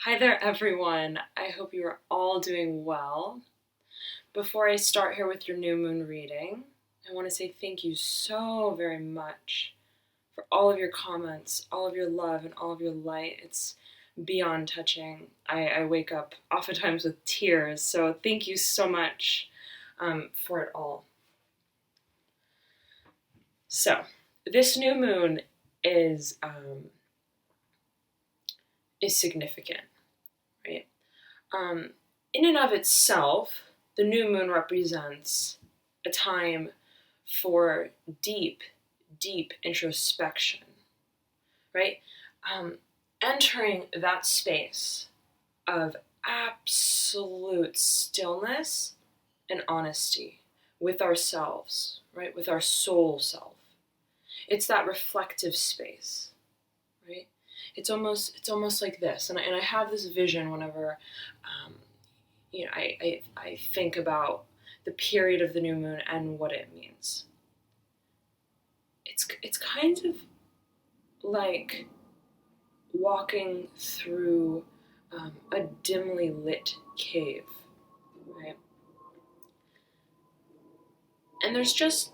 Hi there, everyone. I hope you are all doing well. Before I start here with your new moon reading, I want to say thank you so very much for all of your comments, all of your love, and all of your light. It's beyond touching. I wake up oftentimes with tears, so thank you so much for it all. So, this new moon is significant, right? In and of itself, the new moon represents a time for deep, deep introspection, right? Entering that space of absolute stillness and honesty with ourselves, right? With our soul self. It's that reflective space, right? It's almost like this, and I have this vision whenever, I think about the period of the new moon and what it means. It's kind of like walking through a dimly lit cave, right? And there's just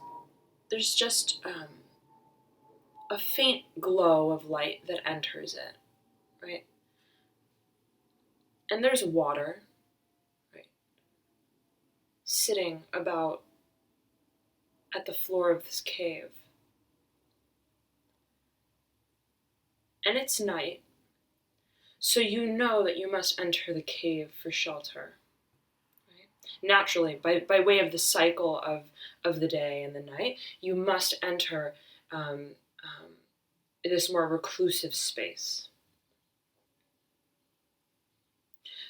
a faint glow of light that enters it, right? And there's water, right, sitting about at the floor of this cave. And it's night, so you know that you must enter the cave for shelter. Right? Naturally, by way of the cycle of the day and the night, you must enter this more reclusive space.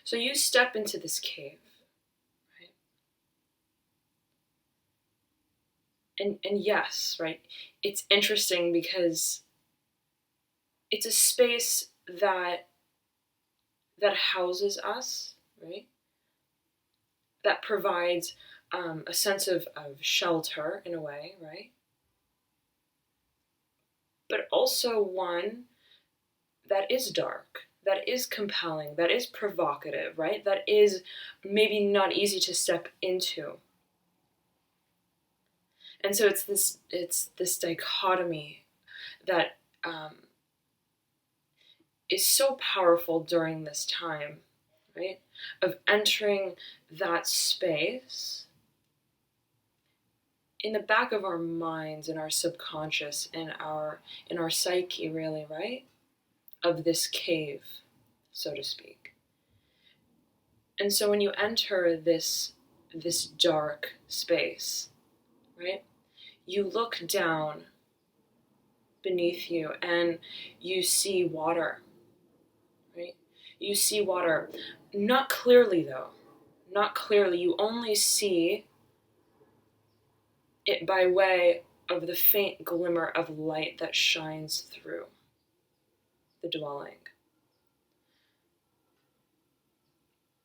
So you step into this cave, right? And yes, right, it's interesting because it's a space that houses us, right? That provides a sense of shelter in a way, right? But also one that is dark, that is compelling, that is provocative, right? That is maybe not easy to step into. And so it's this dichotomy that is so powerful during this time, right? Of entering that space in the back of our minds, in our subconscious, in our psyche, really, right? Of this cave, so to speak. And so when you enter this dark space, right? You look down beneath you and you see water, right? You see water, not clearly though, not clearly. You only see it by way of the faint glimmer of light that shines through the dwelling.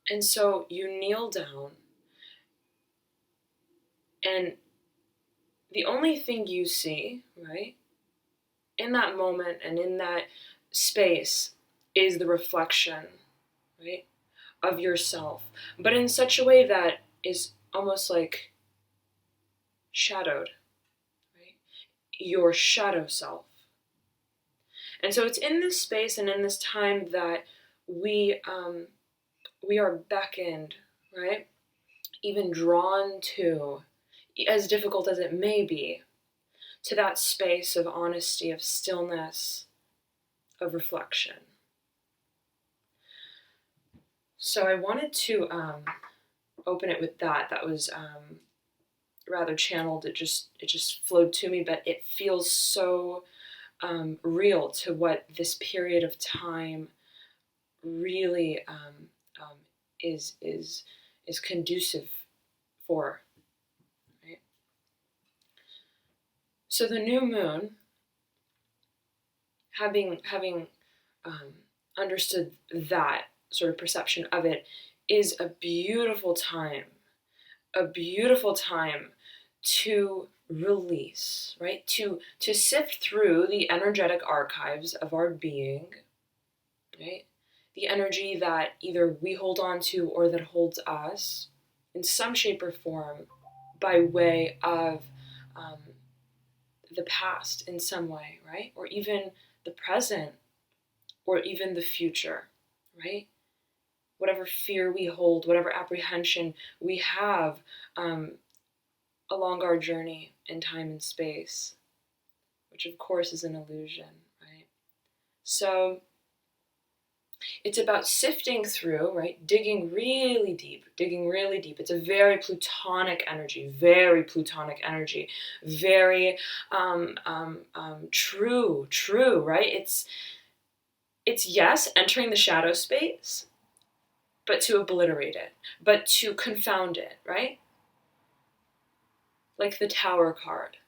And so you kneel down, and the only thing you see, right, in that moment and in that space is the reflection, right, of yourself, but in such a way that is almost like shadowed, right? Your shadow self. And so it's in this space and in this time that we are beckoned, right? Even drawn to, as difficult as it may be, to that space of honesty, of stillness, of reflection. So I wanted to open it with that. That was rather channeled. It just flowed to me, but it feels so real to what this period of time really is conducive for. Right? So the new moon, having understood that sort of perception of it, is a beautiful time to release, right? To sift through the energetic archives of our being, right? the energy that either we hold on to or that holds us in some shape or form by way of the past in some way, right? Or even the present, or even the future, right? Whatever fear we hold, whatever apprehension we have along our journey in time and space, which of course is an illusion, right? So it's about sifting through, right? Digging really deep, digging really deep. It's a very Plutonic energy, very Plutonic energy, very true, right? It's yes, entering the shadow space, but to obliterate it, but to confound it, right? Like the Tower card,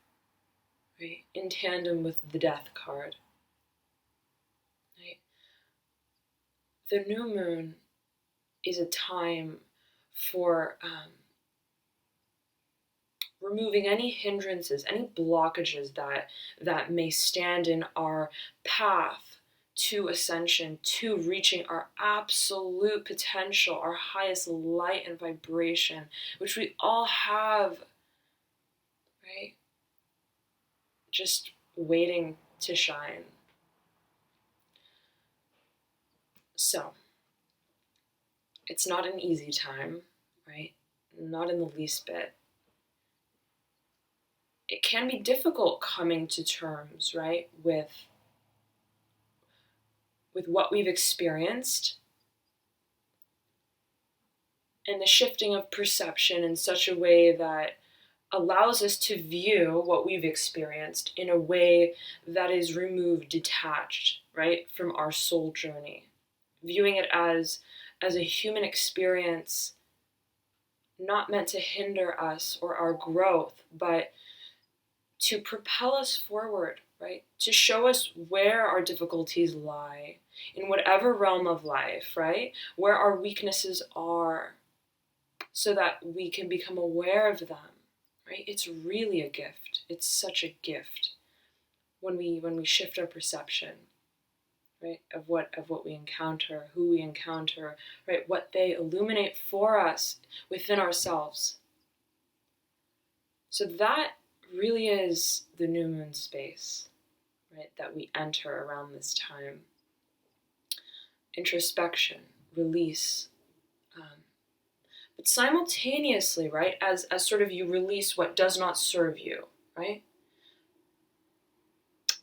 right? In tandem with the Death card, right? The new moon is a time for removing any hindrances, any blockages that may stand in our path to ascension, to reaching our absolute potential, our highest light and vibration, which we all have, right? Just waiting to shine. So, it's not an easy time, right? Not in the least bit. It can be difficult coming to terms, right, with what we've experienced and the shifting of perception in such a way that allows us to view what we've experienced in a way that is removed, detached, right, from our soul journey. Viewing it as a human experience not meant to hinder us or our growth, but to propel us forward, right? To show us where our difficulties lie in whatever realm of life, right? Where our weaknesses are, so that we can become aware of them, right? It's really a gift. It's such a gift when we shift our perception, right? Of what we encounter, who we encounter, right? What they illuminate for us within ourselves. So that really is the new moon space, right, that we enter around this time. Introspection, release, but simultaneously, right, as sort of you release what does not serve you, right,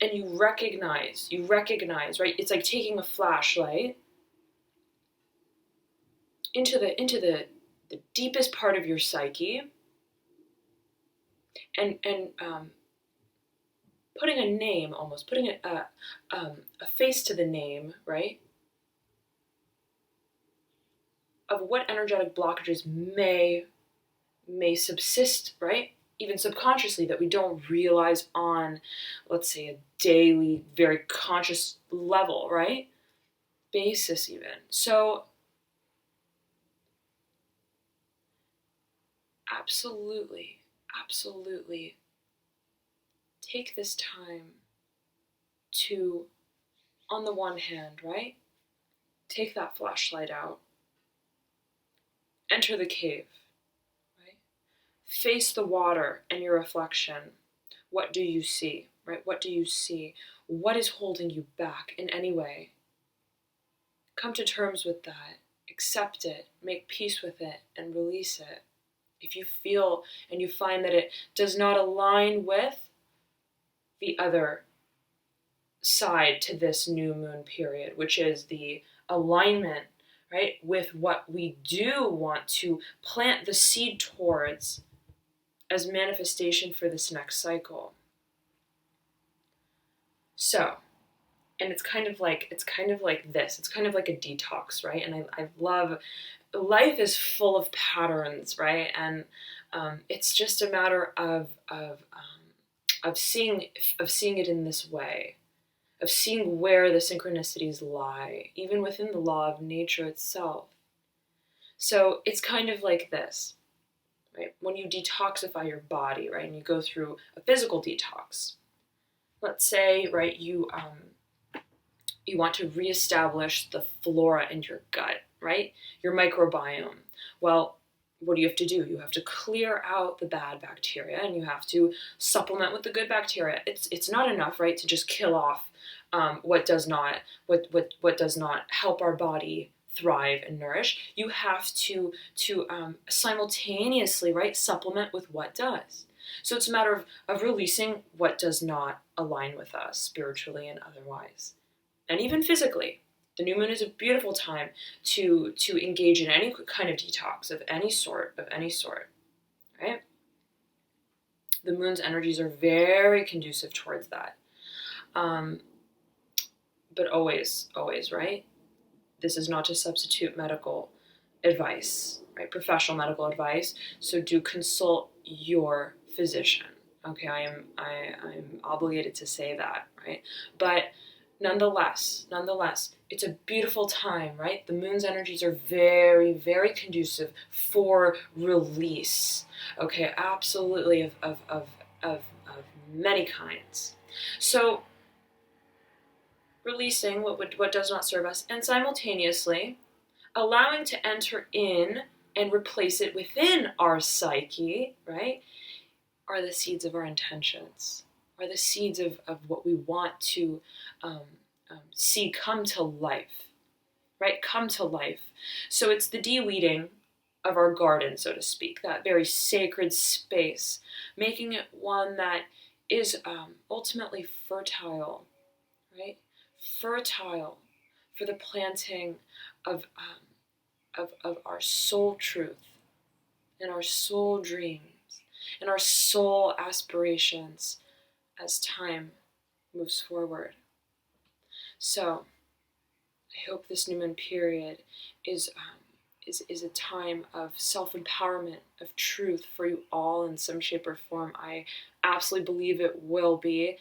and you recognize, right, it's like taking a flashlight into the deepest part of your psyche, and putting a name, almost putting a face to the name, right, of what energetic blockages may subsist, right? Even subconsciously, that we don't realize on, let's say, a daily, very conscious level, right? Basis, even. So, absolutely, absolutely take this time to, on the one hand, right? Take that flashlight out, enter the cave, right? Face the water and your reflection. What do you see, right? What do you see? What is holding you back in any way? Come to terms with that, accept it, make peace with it, and release it. If you feel and you find that it does not align with the other side to this new moon period, which is the alignment, right, with what we do want to plant the seed towards as manifestation for this next cycle. So, and it's kind of like this. It's kind of like a detox, right? And I love, life is full of patterns, right? And it's just a matter of seeing it in this way, of seeing where the synchronicities lie, even within the law of nature itself. So it's kind of like this, right? When you detoxify your body, right, and you go through a physical detox. Let's say, right, you You want to reestablish the flora in your gut, right? Your microbiome. Well, what do you have to do? You have to clear out the bad bacteria, and you have to supplement with the good bacteria. It's not enough, right, to just kill off what does not help our body thrive and nourish. You have to simultaneously, right, supplement with what does. So it's a matter of releasing what does not align with us spiritually and otherwise, and even physically. The new moon is a beautiful time to engage in any kind of detox of any sort, right? The moon's energies are very conducive towards that. But always, right? This is not to substitute medical advice, right? Professional medical advice. So do consult your physician. Okay, I'm obligated to say that, right? But nonetheless, it's a beautiful time, right? The moon's energies are very, very conducive for release. Okay, absolutely, of many kinds. So releasing what does not serve us, and simultaneously allowing to enter in and replace it within our psyche, right, are the seeds of our intentions, are the seeds of what we want to see come to life, right? Come to life. So it's the de-weeding of our garden, so to speak, that very sacred space, making it one that is ultimately fertile, right? Fertile for the planting of our soul truth and our soul dreams and our soul aspirations as time moves forward. So I hope this new moon period is a time of self-empowerment, of truth for you all in some shape or form. I absolutely believe it will be.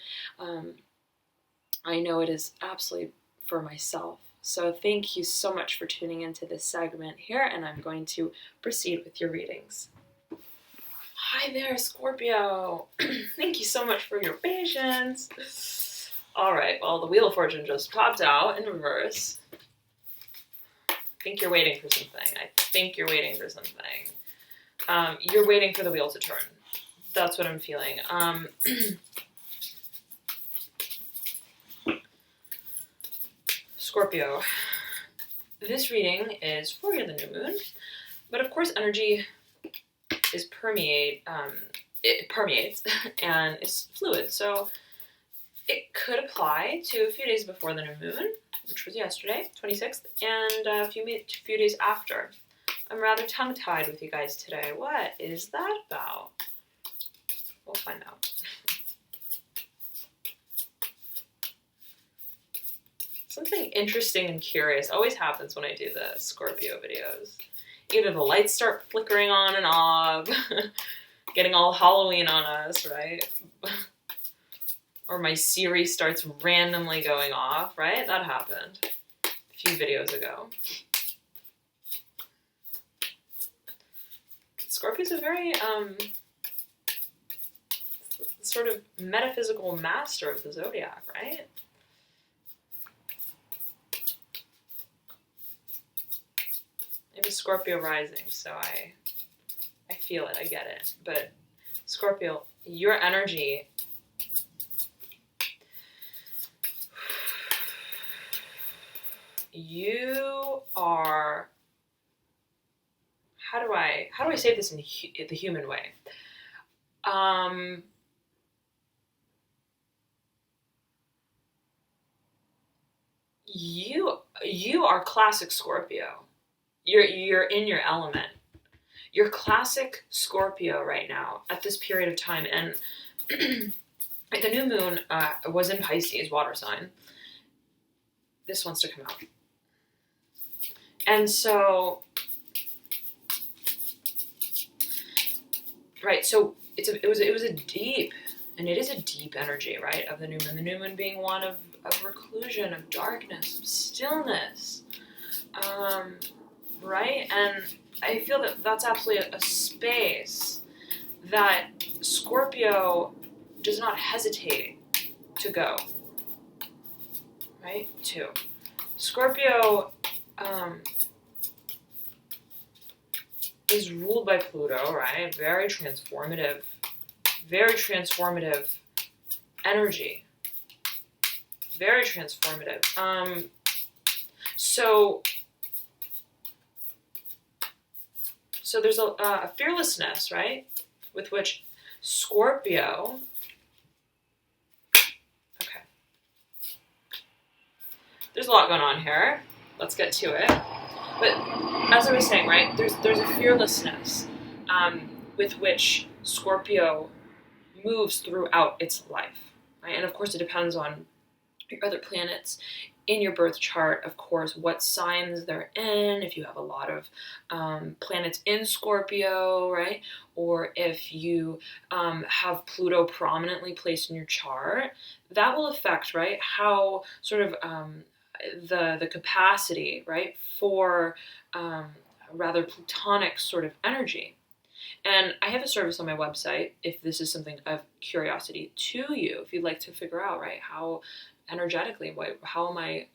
I know it is absolutely for myself. So thank you so much for tuning into this segment here, and I'm going to proceed with your readings. Hi there, Scorpio. Thank you so much for your patience. All right, well, the Wheel of Fortune just popped out in reverse. I think you're waiting for something. You're waiting for the wheel to turn. That's what I'm feeling. Scorpio, this reading is for the new moon, but of course energy is it permeates and is fluid, so it could apply to a few days before the new moon, which was yesterday, 26th, and a few days after. I'm rather tongue-tied with you guys today. What is that about? We'll find out. Something interesting and curious always happens when I do the Scorpio videos. Either the lights start flickering on and off, getting all Halloween on us, right? Or my Siri starts randomly going off, right? That happened a few videos ago. Scorpio's a very sort of metaphysical master of the zodiac, right? Maybe Scorpio rising, so I feel it, I get it. But Scorpio, your energy, you are, how do I say this in the human way? You are classic Scorpio. You're in your element. You're classic Scorpio right now at this period of time, and the new moon was in Pisces, water sign. This wants to come out, and so right. So it was a deep, and it is a deep energy, right, of the new moon. The new moon being one of reclusion, of darkness, of stillness. Right? And I feel that that's absolutely a space that Scorpio does not hesitate to go. right? 2. Scorpio is ruled by Pluto, right? Very transformative energy. Very transformative. So there's a fearlessness, right? With which Scorpio, okay. There's a lot going on here. Let's get to it. But as I was saying, right, there's a fearlessness with which Scorpio moves throughout its life, right? And of course, it depends on your other planets in your birth chart, of course, what signs they're in, if you have a lot of planets in Scorpio, right? Or if you have Pluto prominently placed in your chart, that will affect, right, how sort of the capacity, right, for rather plutonic sort of energy. And I have a service on my website if this is something of curiosity to you, if you'd like to figure out, right, how energetically, how am I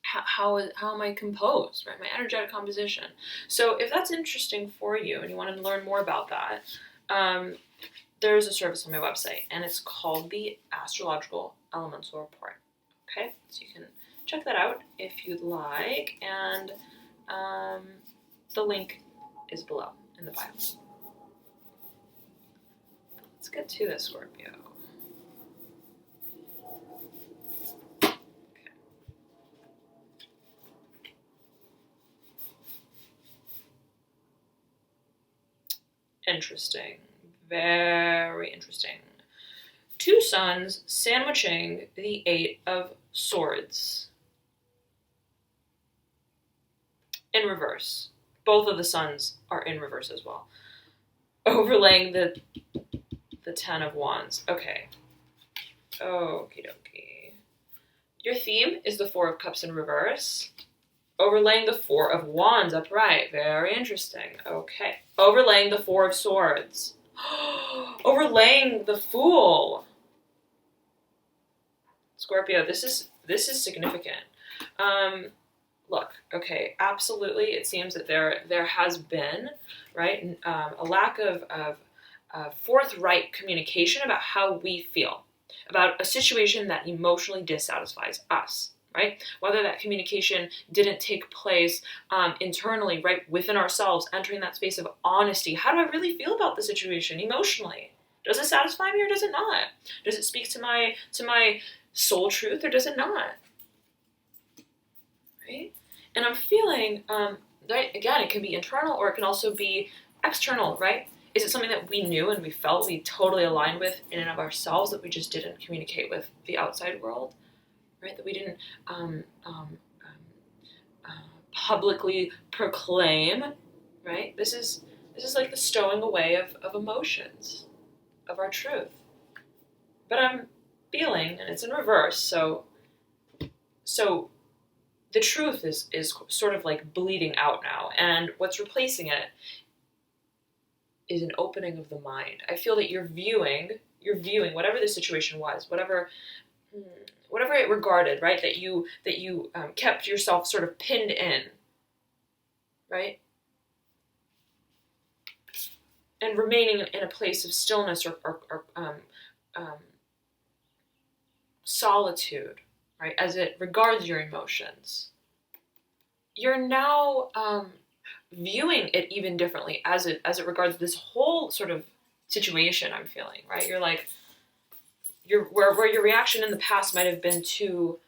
how am I composed, right, my energetic composition. So if that's interesting for you and you want to learn more about that, there's a service on my website, and it's called the Astrological Elemental Report. Okay, so you can check that out if you'd like, and the link is below in the bio. Let's get to this, Scorpio. Okay. Interesting. Very interesting. 2 suns sandwiching the 8 of Swords. In reverse. Both of the suns are in reverse as well. Overlaying the 10 of Wands. Okay. Okie dokie. Your theme is the 4 of Cups in reverse. Overlaying the 4 of Wands upright. Very interesting. Okay. Overlaying the 4 of Swords. Overlaying the Fool. Scorpio, this is significant. Look, okay, absolutely. It seems that there has been, right, a lack of forthright communication about how we feel about a situation that emotionally dissatisfies us, right? Whether that communication didn't take place internally, right, within ourselves, entering that space of honesty. How do I really feel about the situation emotionally? Does it satisfy me or does it not? Does it speak to my soul truth or does it not? Right? And I'm feeling, right, again, it can be internal or it can also be external, right? Is it something that we knew and we felt we totally aligned with in and of ourselves that we just didn't communicate with the outside world, right? That we didn't publicly proclaim, right? This is like the stowing away of emotions, of our truth. But I'm feeling, and it's in reverse, so the truth is sort of like bleeding out now, and what's replacing it is an opening of the mind. I feel that you're viewing whatever the situation was, whatever it regarded, right? That you kept yourself sort of pinned in, right? And remaining in a place of stillness or solitude, right? As it regards your emotions, you're now viewing it even differently as it regards this whole sort of situation. I'm feeling, right? You're like, where your reaction in the past might have been to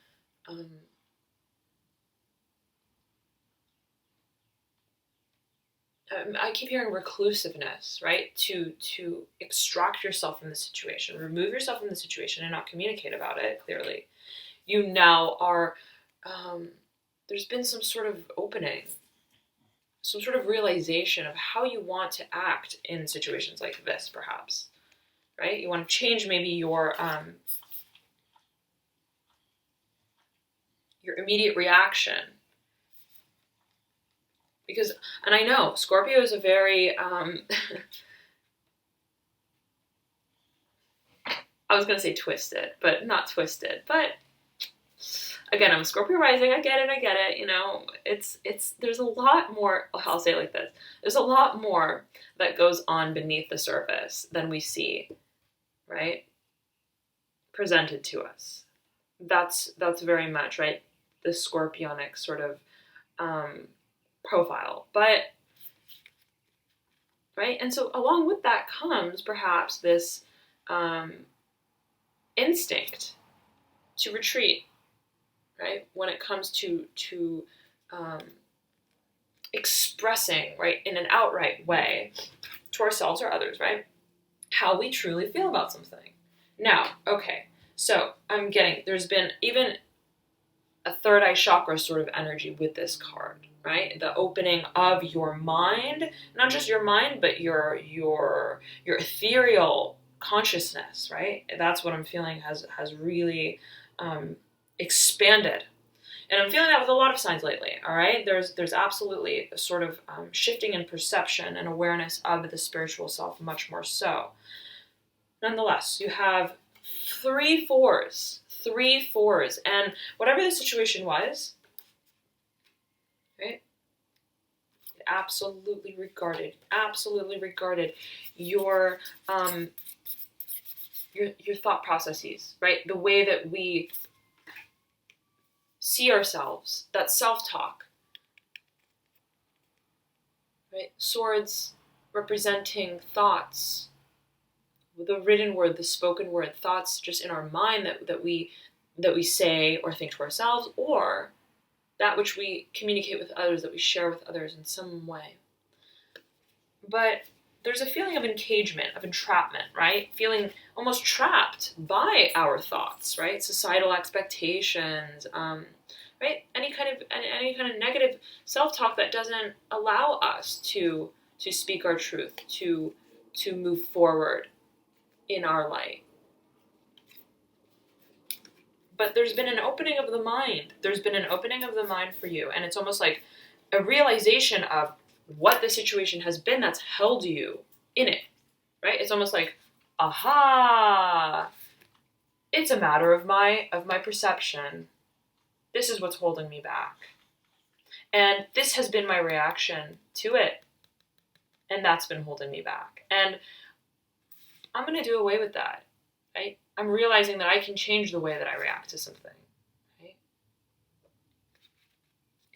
I keep hearing reclusiveness, right? To extract yourself from the situation, remove yourself from the situation, and not communicate about it clearly. You now are. There's been some sort of opening, some sort of realization of how you want to act in situations like this, perhaps. Right? You want to change maybe your immediate reaction. Because, and I know, Scorpio is a very, I was going to say twisted, but not twisted, but Again, I'm a Scorpio rising. I get it. You know, there's a lot more. I'll say it like this: there's a lot more that goes on beneath the surface than we see, right? Presented to us. That's very much right. The Scorpionic sort of profile, but right, and so along with that comes perhaps this instinct to retreat, right? When it comes to expressing, right, in an outright way to ourselves or others, right, how we truly feel about something. Now, okay, so there's been even a third eye chakra sort of energy with this card, right? The opening of your mind, not just your mind, but your ethereal consciousness, right? That's what I'm feeling has really expanded. And I'm feeling that with a lot of signs lately, all right? There's absolutely a sort of shifting in perception and awareness of the spiritual self, much more so. Nonetheless, you have 3 4s, and whatever the situation was, right? Absolutely regarded your thought processes, right? The way that we see ourselves, that self-talk, right? Swords representing thoughts, the written word, the spoken word, thoughts just in our mind that we say or think to ourselves, or that which we communicate with others, that we share with others in some way. But there's a feeling of encagement, of entrapment, right? Feeling almost trapped by our thoughts, right? Societal expectations, right? Any kind of negative self-talk that doesn't allow us to speak our truth, to move forward in our light. But there's been an opening of the mind. There's been an opening of the mind for you, and it's almost like a realization of what the situation has been that's held you in it, right? It's almost like, aha, it's a matter of my perception. This is what's holding me back. And this has been my reaction to it. And that's been holding me back. And I'm going to do away with that, right? I'm realizing that I can change the way that I react to something, right?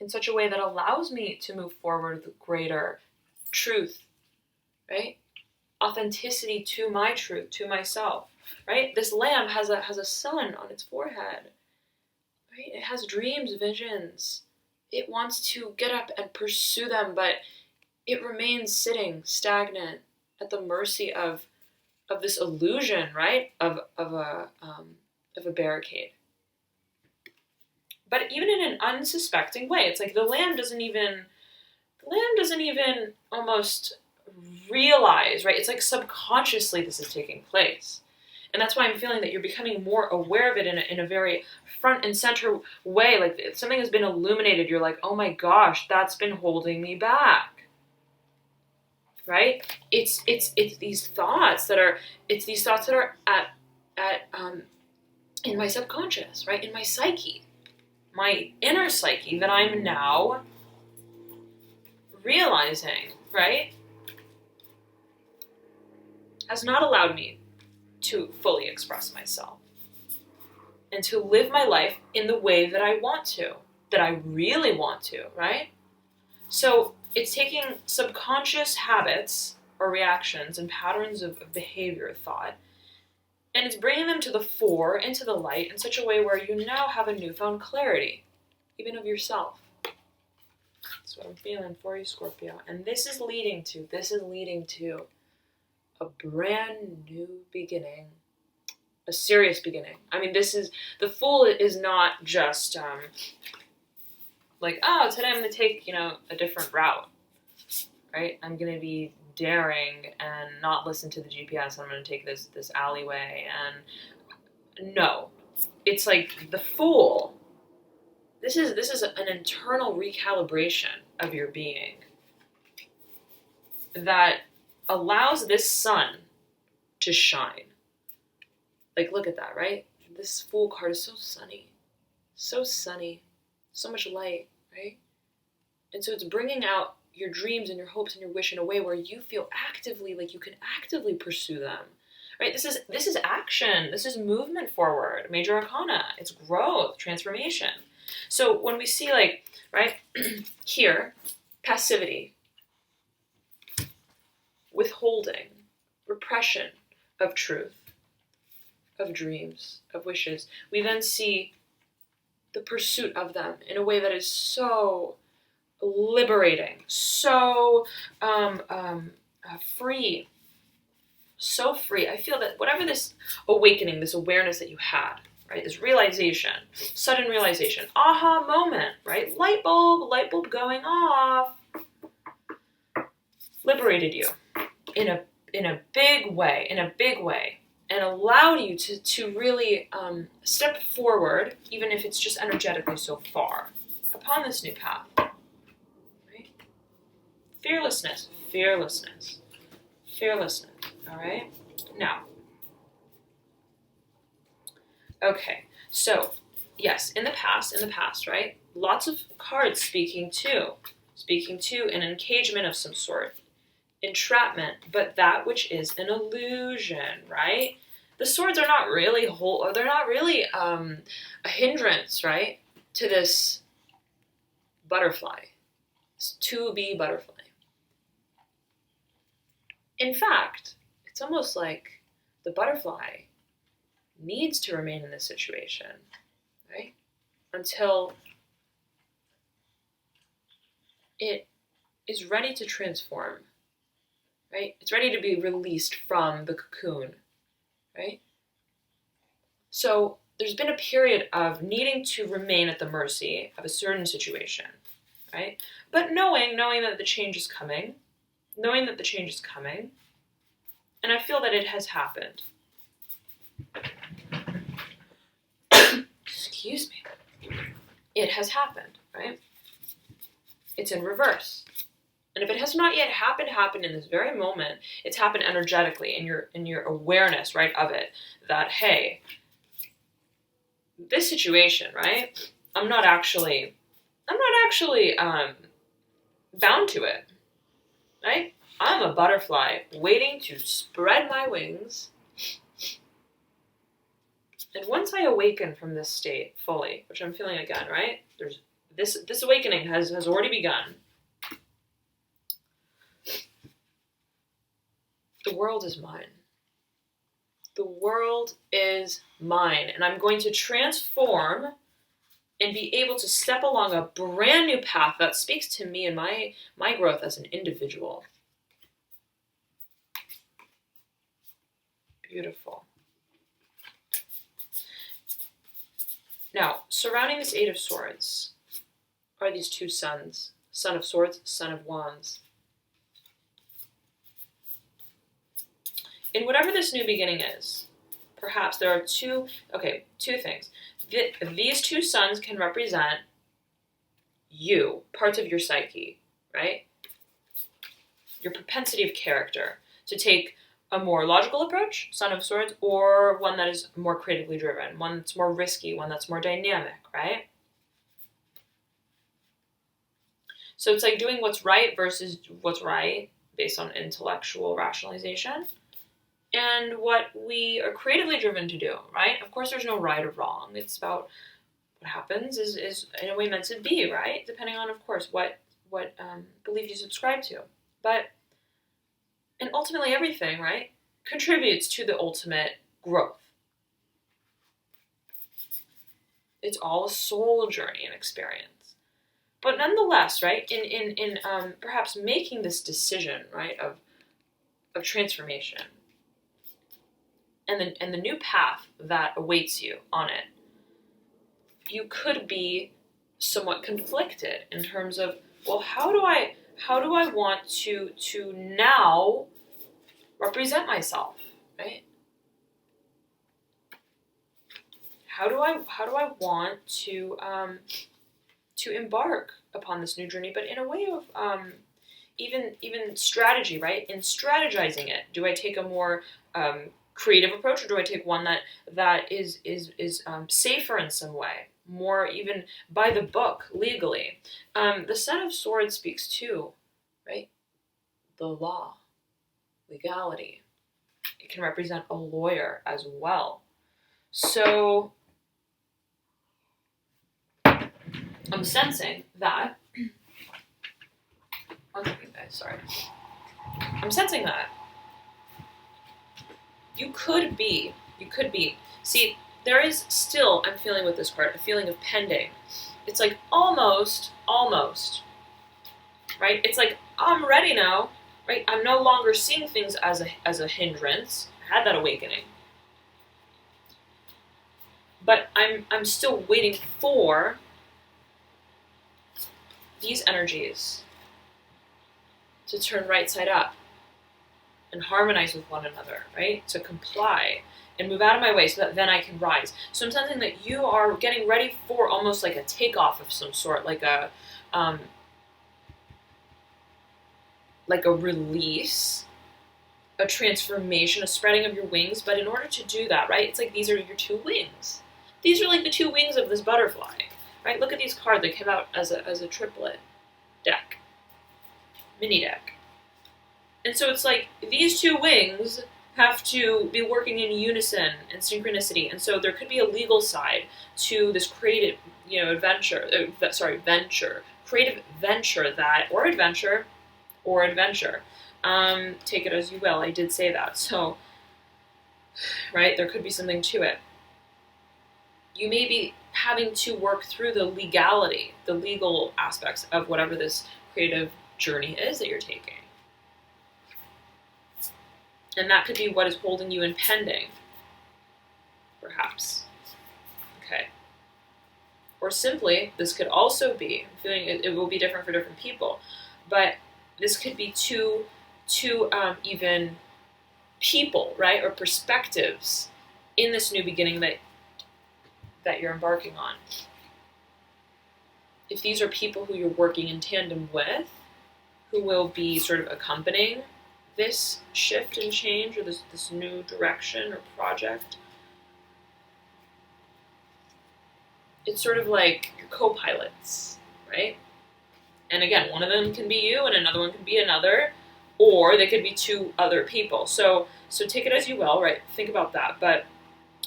In such a way that allows me to move forward with greater truth, right? Authenticity to my truth, to myself, right? This lamb has a sun on its forehead, right? It has dreams, visions. It wants to get up and pursue them, but it remains sitting stagnant at the mercy of this illusion, right? Of a barricade. But even in an unsuspecting way, it's like the lamb doesn't even almost realize, right? It's like subconsciously this is taking place. And that's why I'm feeling that you're becoming more aware of it in a very front and center way. Like something has been illuminated. You're like, oh my gosh, that's been holding me back. Right? It's these thoughts that are at in my subconscious, right? In my psyche, my inner psyche that I'm now realizing, right? Has not allowed me to fully express myself and to live my life in the way that I want to, that I really want to, right? So it's taking subconscious habits or reactions and patterns of behavior, thought, and it's bringing them to the fore, into the light, in such a way where you now have a newfound clarity, even of yourself. That's what I'm feeling for you, Scorpio. And this is leading to a brand new beginning, a serious beginning. I mean, the Fool is not just like, oh, today I'm going to take, a different route, right? I'm going to be daring and not listen to the GPS. I'm going to take this alleyway. And no, it's like the Fool. This is an internal recalibration of your being that allows this sun to shine. Like, look at that, right? This Fool card is so sunny. so sunny, so much light, right? And so it's bringing out your dreams and your hopes and your wish in a way where you feel actively like you can actively pursue them, right? This is action. This is movement forward. Major arcana. It's growth, transformation. So when we see like, right, here, passivity, withholding, repression of truth, of dreams, of wishes, we then see the pursuit of them in a way that is so liberating, so free, so free. I feel that whatever this awakening, this awareness that you had, right, this realization, sudden realization, aha moment, right, light bulb going off, liberated you in a big way, and allowed you to really step forward, even if it's just energetically so far, upon this new path. Right? Fearlessness, all right? Now, okay, so, yes, in the past, right? Lots of cards speaking to an engagement of some sort, entrapment, but that which is an illusion, right? The swords are not really they're not really a hindrance, right, to this butterfly, this to-be butterfly. In fact, it's almost like the butterfly needs to remain in this situation, right, until it is ready to transform, right? It's ready to be released from the cocoon, right? So there's been a period of needing to remain at the mercy of a certain situation, right? But knowing that the change is coming, and I feel that it has happened. Excuse me. It has happened, right? It's in reverse. And if it has not yet happened in this very moment, it's happened energetically in your awareness, right, of it, that, hey, this situation, right, I'm not actually bound to it, right? I'm a butterfly waiting to spread my wings. And once I awaken from this state fully, which I'm feeling again, right? There's this awakening has already begun. The world is mine. The world is mine. And I'm going to transform and be able to step along a brand new path that speaks to me and my growth as an individual. Beautiful. Now, surrounding this Eight of Swords are these two suns. Son of Swords, Son of Wands. In whatever this new beginning is, perhaps there are two things. These two suns can represent you, parts of your psyche, right? Your propensity of character to take a more logical approach, Son of Swords, or one that is more creatively driven, one that's more risky, one that's more dynamic, right? So it's like doing what's right versus what's right based on intellectual rationalization, and what we are creatively driven to do, right? Of course, there's no right or wrong. It's about what happens is in a way meant to be, right? Depending on, of course, what belief you subscribe to. And ultimately everything, right, contributes to the ultimate growth. It's all a soul journey and experience. But nonetheless, right, in perhaps making this decision, right, of transformation, and the new path that awaits you on it, you could be somewhat conflicted in terms of, well, how do I want to now represent myself, right? How do I want to embark upon this new journey, but in a way of even strategy, right? In strategizing it, do I take a more creative approach, or do I take one that is safer in some way, more even by the book, legally. The Seven of Swords speaks to, right, the law, legality. It can represent a lawyer as well. So I'm sensing that, one second guys, sorry. I'm sensing that you could be, see, there is still, I'm feeling with this card, a feeling of pending. It's like almost, right? It's like, I'm ready now, right? I'm no longer seeing things as a hindrance. I had that awakening. But I'm still waiting for these energies to turn right side up and harmonize with one another, right? To comply and move out of my way so that then I can rise. So I'm sensing that you are getting ready for almost like a takeoff of some sort, like a release, a transformation, a spreading of your wings. But in order to do that, right, it's like these are your two wings. These are like the two wings of this butterfly, right? Look at these cards that came out as a triplet deck, mini deck. And so it's like these two wings have to be working in unison and synchronicity. And so there could be a legal side to this creative, venture, creative venture adventure. Take it as you will. I did say that. So, right, there could be something to it. You may be having to work through the legality, the legal aspects of whatever this creative journey is that you're taking. And that could be what is holding you in pending, perhaps. Okay. Or simply, this could also be, I'm feeling it will be different for different people, but this could be two even people, right, or perspectives in this new beginning that you're embarking on. If these are people who you're working in tandem with, who will be sort of accompanying this shift and change, or this new direction or project, it's sort of like your co-pilots, right? And again, one of them can be you and another one can be another, or they could be two other people. So take it as you will, right? Think about that. But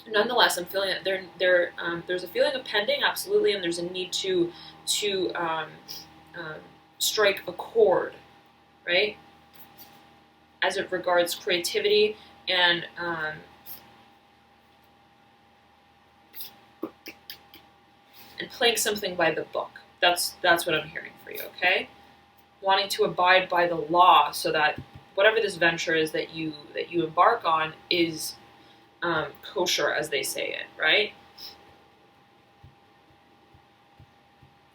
nonetheless, I'm feeling that there's a feeling of pending, absolutely, and there's a need to strike a chord, right? As it regards creativity and playing something by the book. That's what I'm hearing for you, okay? Wanting to abide by the law so that whatever this venture is that you embark on is kosher, as they say it, right?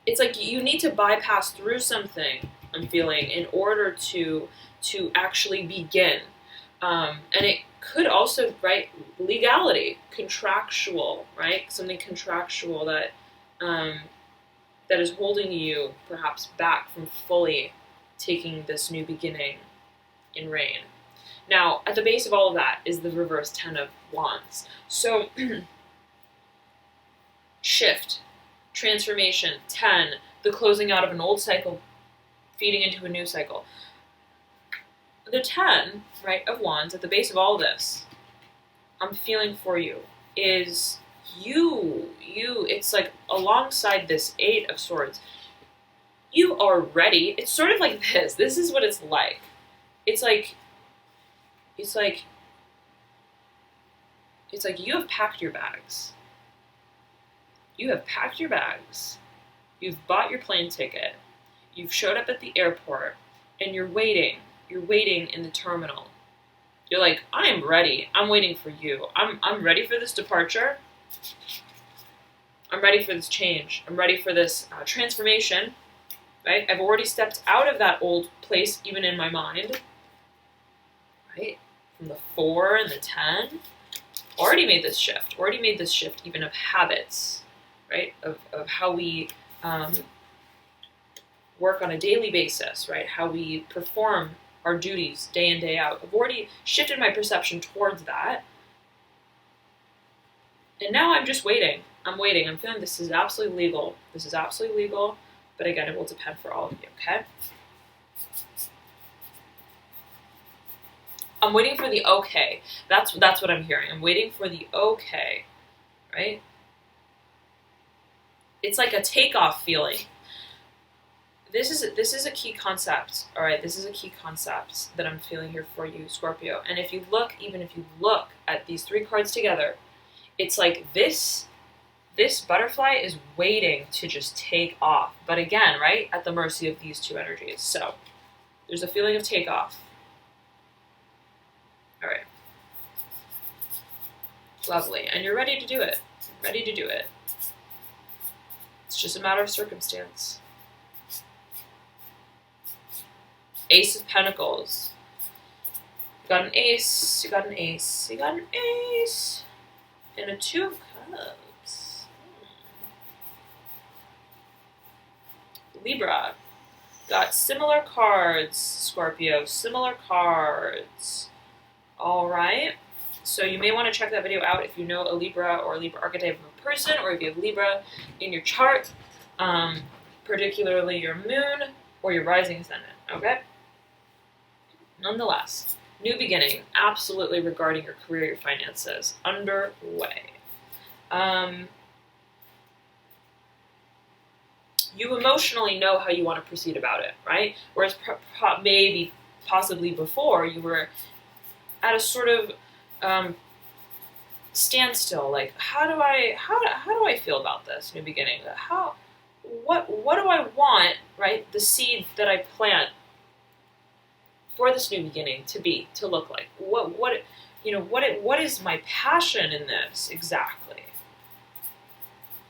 It's like you need to bypass through something, I'm feeling, in order to actually begin. And it could also, right, legality, contractual, right? Something contractual that is holding you perhaps back from fully taking this new beginning in reign. Now, at the base of all of that is the reverse 10 of Wands. So, shift, transformation, 10, the closing out of an old cycle, feeding into a new cycle. The 10, right, of Wands, at the base of all this, I'm feeling for you, is you, it's like alongside this 8 of Swords, you are ready. It's sort of like this. This is what it's like. It's like you have packed your bags. You have packed your bags. You've bought your plane ticket. You've showed up at the airport, and you're waiting. You're waiting in the terminal. You're like, I am ready. I'm waiting for you. I'm ready for this departure. I'm ready for this change. I'm ready for this transformation. Right? I've already stepped out of that old place, even in my mind. Right? From the 4 and the 10. Already made this shift. Already made this shift even of habits. Right? Of how we work on a daily basis. Right? How we perform our duties day in, day out. I've already shifted my perception towards that. And now I'm just waiting. I'm waiting. I'm feeling this is absolutely legal. This is absolutely legal. But again, it will depend for all of you, okay? I'm waiting for the okay. That's what I'm hearing. I'm waiting for the okay, right? It's like a takeoff feeling. This is a key concept, all right? This is a key concept that I'm feeling here for you, Scorpio. And if you look, even if you look at these three cards together, it's like this butterfly is waiting to just take off. But again, right, at the mercy of these two energies. So there's a feeling of takeoff. All right. Lovely. And you're ready to do it. Ready to do it. It's just a matter of circumstance. Ace of Pentacles. You got an ace, you got an ace, you got an ace. And a Two of Cups. Libra. Got similar cards, Scorpio. Similar cards. Alright. So you may want to check that video out if you know a Libra or a Libra archetype of a person, or if you have Libra in your chart, particularly your moon or your rising ascendant, okay? Nonetheless, new beginning, absolutely regarding your career, your finances, underway. You emotionally know how you want to proceed about it, right? Whereas maybe, possibly before, you were at a sort of standstill. Like, how do I feel about this new beginning? What do I want, right? The seed that I plant for this new beginning to look like? What is my passion in this exactly?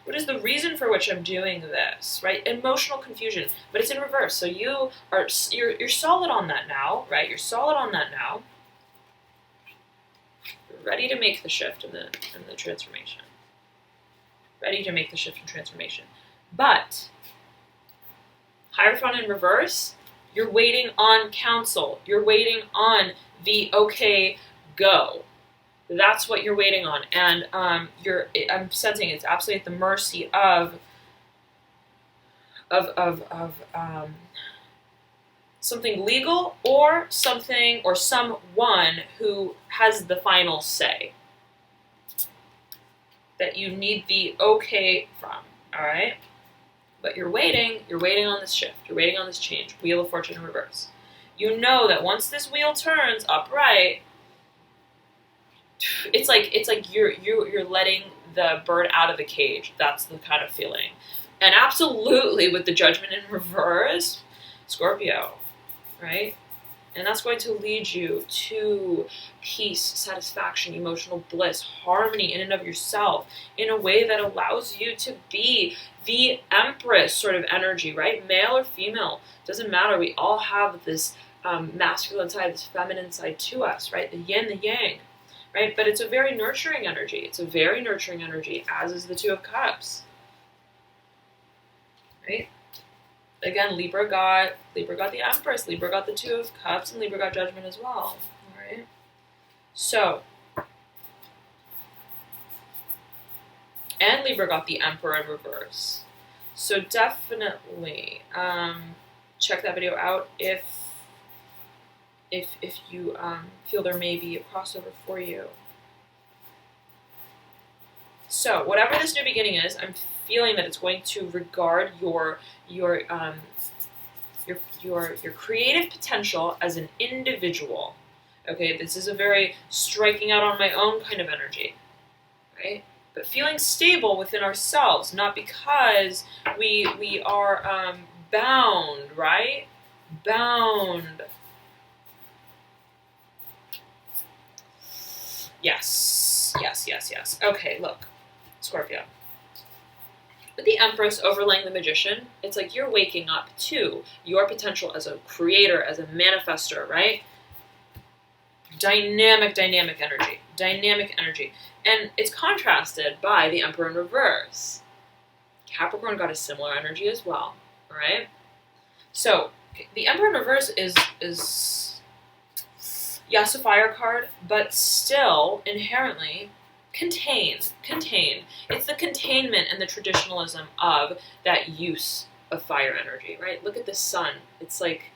What is the reason for which I'm doing this, right? Emotional confusion, but it's in reverse. So you're solid on that now, right? You're solid on that now. You're ready to make the shift in the transformation. Ready to make the shift in transformation. But Hierophant in reverse, you're waiting on counsel. You're waiting on the okay, go. That's what you're waiting on, and I'm sensing it's absolutely at the mercy of something legal or something or someone who has the final say that you need the okay from. All right, but you're waiting on this shift. You're waiting on this change. Wheel of Fortune in reverse. You know that once this wheel turns upright, it's like you're letting the bird out of the cage. That's the kind of feeling. And absolutely with the Judgment in reverse, Scorpio, right? And that's going to lead you to peace, satisfaction, emotional bliss, harmony in and of yourself in a way that allows you to be the Empress sort of energy, right? Male or female, doesn't matter. We all have this masculine side, this feminine side to us, right? The yin, the yang. Right? But it's a very nurturing energy. It's a very nurturing energy, as is the Two of Cups. Right? Again, Libra got the Empress, Libra got the Two of Cups, and Libra got Judgment as well. Alright? So, and Libra got the Emperor in reverse. So definitely check that video out if you feel there may be a crossover for you. So whatever this new beginning is, I'm feeling that it's going to regard your creative potential as an individual. Okay, this is a very striking out on my own kind of energy, right? But feeling stable within ourselves, not because we are bound, right? Bound. Yes. Okay, look, Scorpio. With the Empress overlaying the Magician, it's like you're waking up to your potential as a creator, as a manifester, right? Dynamic energy. Dynamic energy. And it's contrasted by the Emperor in reverse. Capricorn got a similar energy as well, all right? So, the Emperor in reverse is yes, a fire card, but still, inherently, contain. It's the containment and the traditionalism of that use of fire energy, right? Look at the sun. It's like,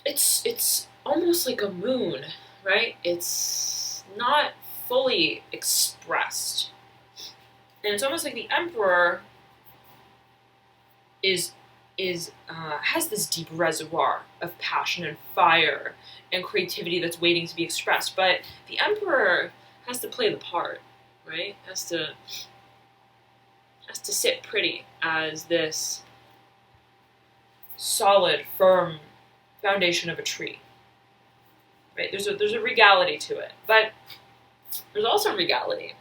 it's almost like a moon, right? It's not fully expressed. And it's almost like the Emperor has this deep reservoir of passion and fire and creativity that's waiting to be expressed. But the Emperor has to play the part, right? Has to sit pretty as this solid, firm foundation of a tree, right? There's a regality to it, but there's also regality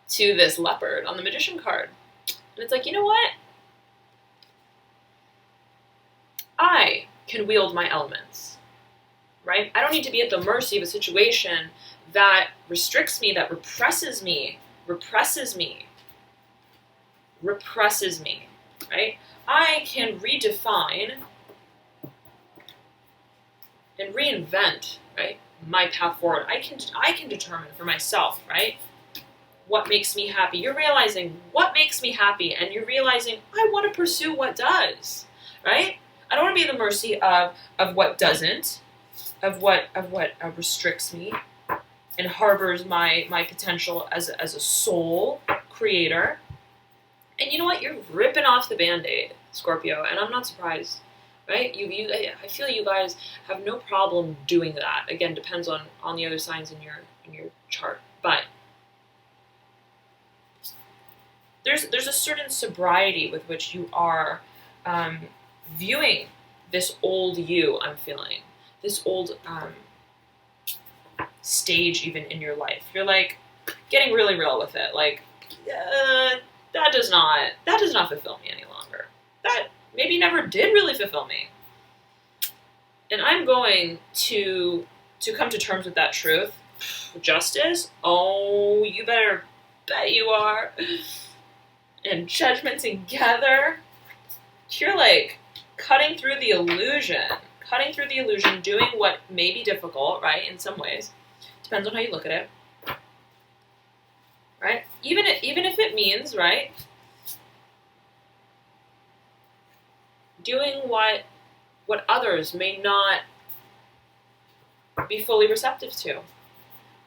to this leopard on the Magician card. And it's like, you know what? I can wield my elements, right? I don't need to be at the mercy of a situation that restricts me, that represses me, right? I can redefine and reinvent, right, my path forward. I can determine for myself, right, what makes me happy. You're realizing what makes me happy, and you're realizing I want to pursue what does, right? I don't want to be at the mercy of what doesn't, of what restricts me and harbors my potential as a soul creator. And you know what? You're ripping off the Band-Aid, Scorpio, and I'm not surprised, right? I feel you guys have no problem doing that. Again, depends on the other signs in your chart, but there's a certain sobriety with which you are viewing this old you. I'm feeling this old stage even in your life. You're like getting really real with it. Like that does not fulfill me any longer. That maybe never did really fulfill me. And I'm going to come to terms with that truth. Justice? Oh, you better bet you are. And Judgment together. You're like cutting through the illusion, doing what may be difficult, right, in some ways. Depends on how you look at it. Right? Even if it means, right, doing what others may not be fully receptive to.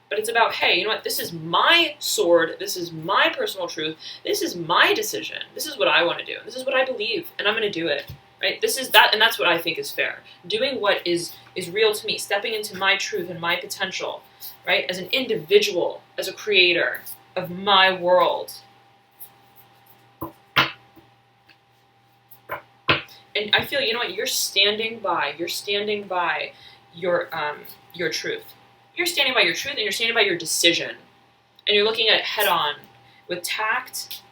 But it's about, hey, you know what, this is my sword, this is my personal truth, this is my decision, this is what I want to do, this is what I believe, and I'm going to do it, right? This is that, and that's what I think is fair. Doing what is real to me, stepping into my truth and my potential, right, as an individual, as a creator of my world. And I feel, you know what, you're standing by your truth. You're standing by your truth, and you're standing by your decision. And you're looking at it head on, with tact.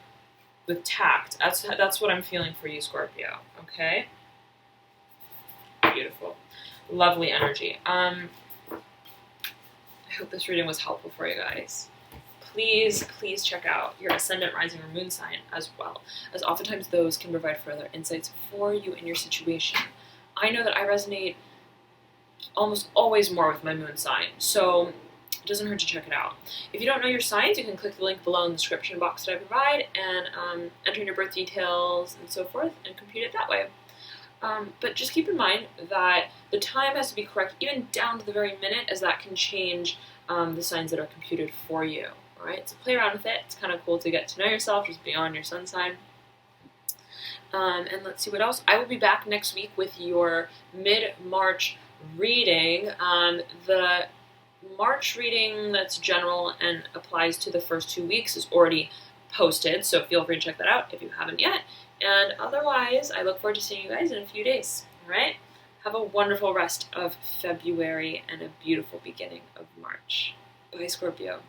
That's what I'm feeling for you, Scorpio. Okay? Beautiful. Lovely energy. I hope this reading was helpful for you guys. Please check out your ascendant, rising, or moon sign as well, as oftentimes those can provide further insights for you in your situation. I know that I resonate almost always more with my moon sign, so it doesn't hurt to check it out. If you don't know your signs, you can click the link below in the description box that I provide and enter in your birth details and so forth and compute it that way. But just keep in mind that the time has to be correct, even down to the very minute, as that can change the signs that are computed for you. All right, so play around with it. It's kind of cool to get to know yourself just beyond your sun sign. And let's see what else. I will be back next week with your mid-March reading. The March reading that's general and applies to the first 2 weeks is already posted, so feel free to check that out if you haven't yet. And otherwise, I look forward to seeing you guys in a few days. All right? Have a wonderful rest of February and a beautiful beginning of March. Bye, Scorpio.